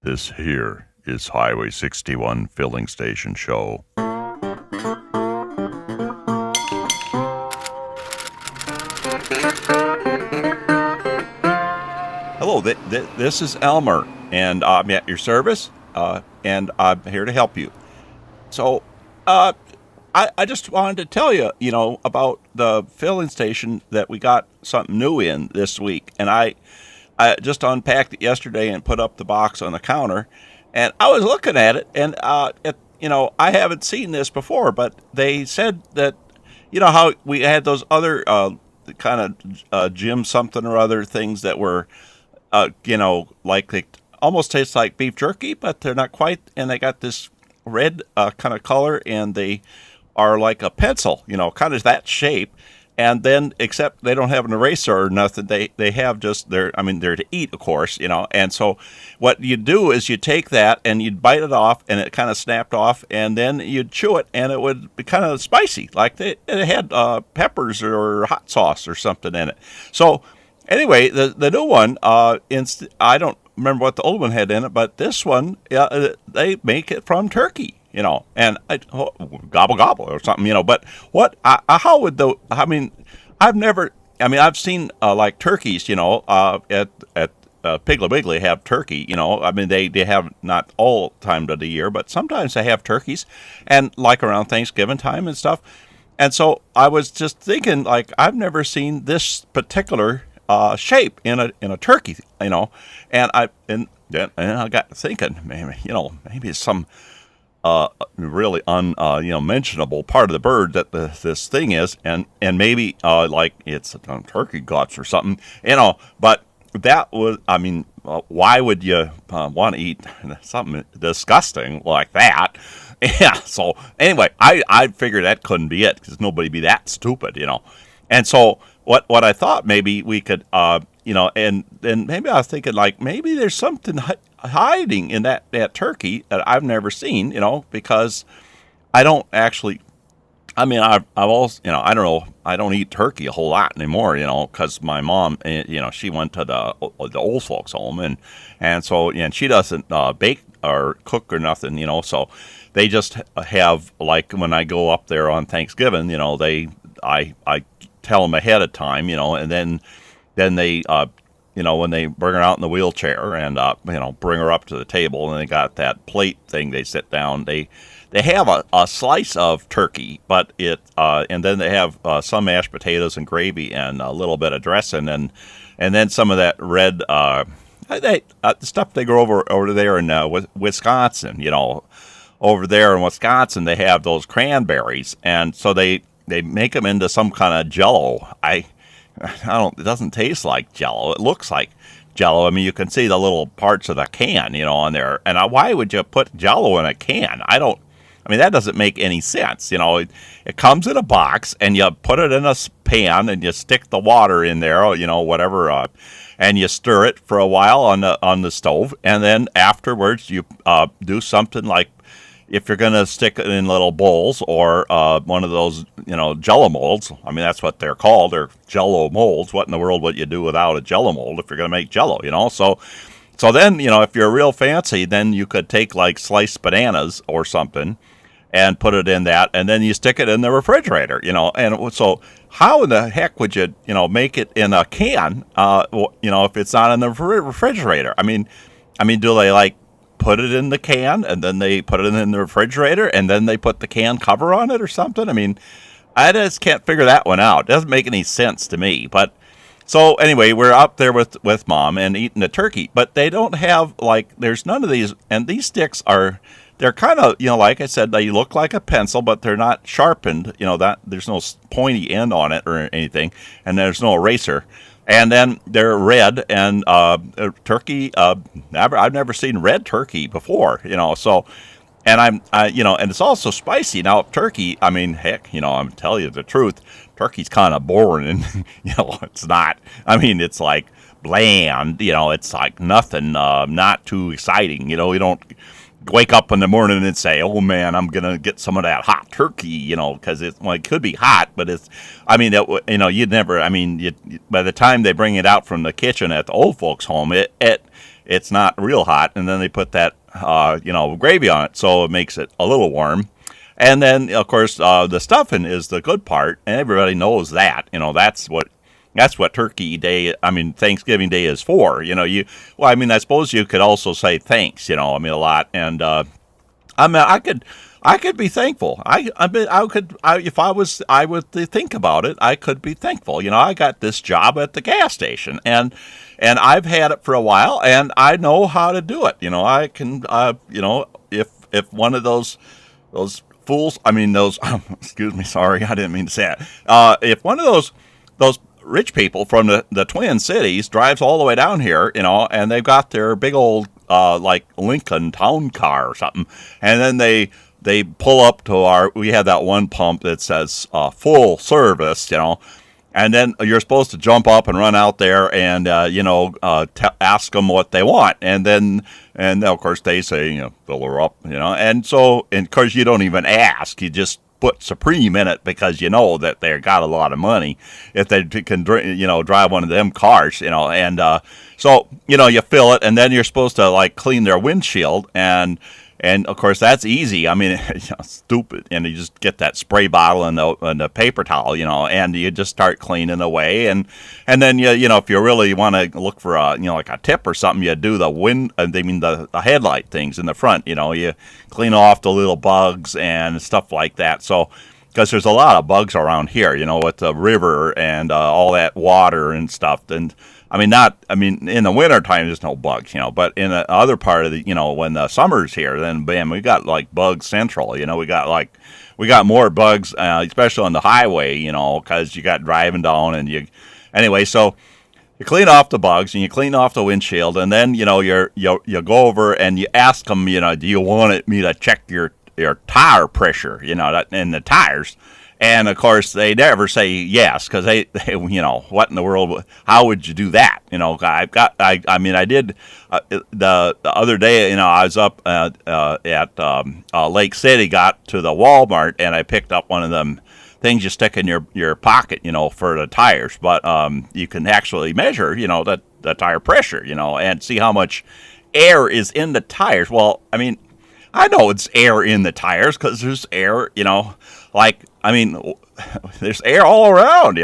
This here is Highway 61 Filling Station Show. Hello, this is Elmer, and I'm at your service, and I'm here to help you. So, uh, I just wanted to tell you, about the filling station that we got something new in this week, and I just unpacked it yesterday and put up the box on the counter, and I was looking at it, and I haven't seen this before, but they said that, how we had those other kind of Jim something or other things that were, like they almost taste like beef jerky, but they're not quite, and they got this red kind of color, and they are like a pencil, kind of that shape. And then, except they don't have an eraser or nothing, they have just they're to eat, of course, And so, what you do is you take that and you'd bite it off, and it kind of snapped off, and then you'd chew it, and it would be kind of spicy, like it had peppers or hot sauce or something in it. So, anyway, the new one, I don't remember what the old one had in it, but this one, they make it from turkey, and gobble gobble or something, But how would I mean, I've never, I've seen like turkeys, at Piggly Wiggly have turkey, they have not all time of the year, but sometimes they have turkeys, and like around Thanksgiving time and stuff. And so I was just thinking, like, I've never seen this particular shape in a turkey, and I got thinking, maybe it's some really mentionable part of the bird that this thing is, and maybe like it's turkey guts or something, But that was, why would you want to eat something disgusting like that? Yeah. So anyway, I figured that couldn't be it because nobody be that stupid, And so what I thought maybe we could, and then maybe I was thinking like maybe there's something hiding in that turkey that I've never seen, because I don't actually. I've also, I don't know, I don't eat turkey a whole lot anymore, because my mom, she went to the old folks' home, and so, and she doesn't bake or cook or nothing, so they just have, like, when I go up there on Thanksgiving, I tell them ahead of time, and then they, when they bring her out in the wheelchair and, bring her up to the table, and they got that plate thing, they sit down, they have a slice of turkey, but and then they have some mashed potatoes and gravy and a little bit of dressing, and then some of that red, the stuff they grow over there in Wisconsin, over there in Wisconsin, they have those cranberries, and so they make them into some kind of jello. I don't. It doesn't taste like jello. It looks like jello. You can see the little parts of the can, on there. And why would you put jello in a can? I don't. That doesn't make any sense. It comes in a box, and you put it in a pan, and you stick the water in there, whatever, and you stir it for a while on the stove, and then afterwards you do something like, if you're going to stick it in little bowls or one of those, Jello molds. That's what they're called. They're Jello molds. What in the world would you do without a Jello mold if you're going to make Jello? So then, if you're real fancy, then you could take like sliced bananas or something and put it in that, and then you stick it in the refrigerator, And so, how in the heck would you, make it in a can, if it's not in the refrigerator? Do they like put it in the can and then they put it in the refrigerator and then they put the can cover on it or something? I just can't figure that one out. It doesn't make any sense to me. But so anyway, we're up there with mom and eating the turkey, but they don't have, like, there's none of these, and these sticks they're kind of, like I said, they look like a pencil, but they're not sharpened, that there's no pointy end on it or anything, and there's no eraser. And then they're red, and turkey. I've never seen red turkey before, So, and and it's also spicy. Now, turkey. Heck, I'm telling you the truth. Turkey's kind of boring, and it's not. It's like bland. It's like nothing. Not too exciting. You don't wake up in the morning and say, "Oh man, I'm gonna get some of that hot turkey," because it could be hot, but you'd never. By the time they bring it out from the kitchen at the old folks' home, it's not real hot, and then they put that gravy on it, so it makes it a little warm. And then, of course, the stuffing is the good part, and everybody knows that. That's what Turkey Day, Thanksgiving Day is for. I suppose you could also say thanks, a lot. And I could be thankful. I would think about it. I could be thankful. I got this job at the gas station, and I've had it for a while, and I know how to do it. I can, if one of those fools, excuse me, sorry, I didn't mean to say that. If one of those rich people from the Twin Cities drives all the way down here, and they've got their big old like Lincoln Town Car or something, and then they pull up to we have that one pump that says full service, and then you're supposed to jump up and run out there and ask them what they want, and of course they say fill her up, and of course you don't even ask, you just put Supreme in it because you know that they got a lot of money if they can drive one of them cars, and so you fill it, and then you're supposed to like clean their windshield, and of course that's easy. Stupid, and you just get that spray bottle and the paper towel, and you just start cleaning away, and then if you really want to look for like a tip or something, you do the headlight things in the front, you clean off the little bugs and stuff like that. So because there's a lot of bugs around here, with the river and all that water and stuff, and in the wintertime, there's no bugs, but in the other part of the, when the summer's here, then bam, we got like bug central, we got more bugs, especially on the highway, because you got driving down so you clean off the bugs and you clean off the windshield, and then, you go over and you ask them, do you want me to check your tire pressure, in the tires? And of course, they never say yes, because they, what in the world? How would you do that? I did the other day. I was up at Lake City, got to the Walmart, and I picked up one of them things you stick in your pocket, for the tires. But you can actually measure, the tire pressure, and see how much air is in the tires. Well, I know it's air in the tires because there's air, there's air all around,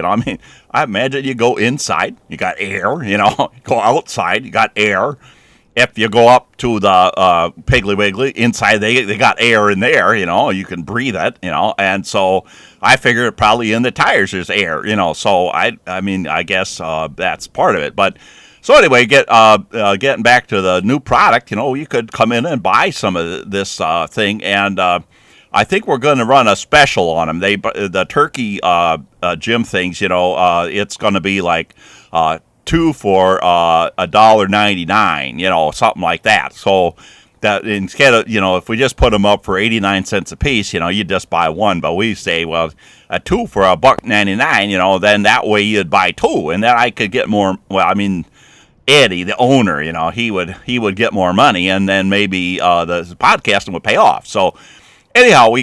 I imagine you go inside, you got air, go outside, you got air. If you go up to the Piggly Wiggly, inside they got air in there, you can breathe it, and so I figure probably in the tires there's air, so I guess that's part of it, but so anyway, getting back to the new product, you could come in and buy some of this thing, and I think we're going to run a special on them. The turkey gym things, it's going to be like 2 for $1.99, something like that. So that instead of if we just put them up for 89 cents a piece, you just buy one. But we say, well, a 2 for $1.99, then that way you'd buy 2, and then I could get more. Well, Eddie, the owner, he would get more money, and then maybe the podcasting would pay off. So anyhow,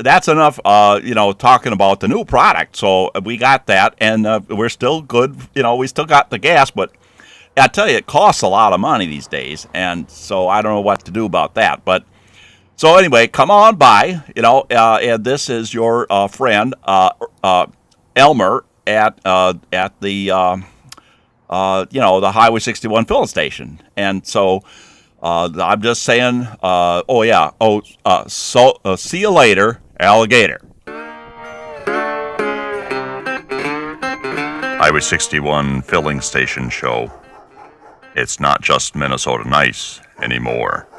that's enough, talking about the new product. So we got that, and we're still good. We still got the gas, but I tell you, it costs a lot of money these days, and so I don't know what to do about that. But so anyway, come on by, and this is your friend Elmer at the the Highway 61 filling station. And so I'm just saying, see you later, alligator. Highway 61 filling station show. It's not just Minnesota nice anymore.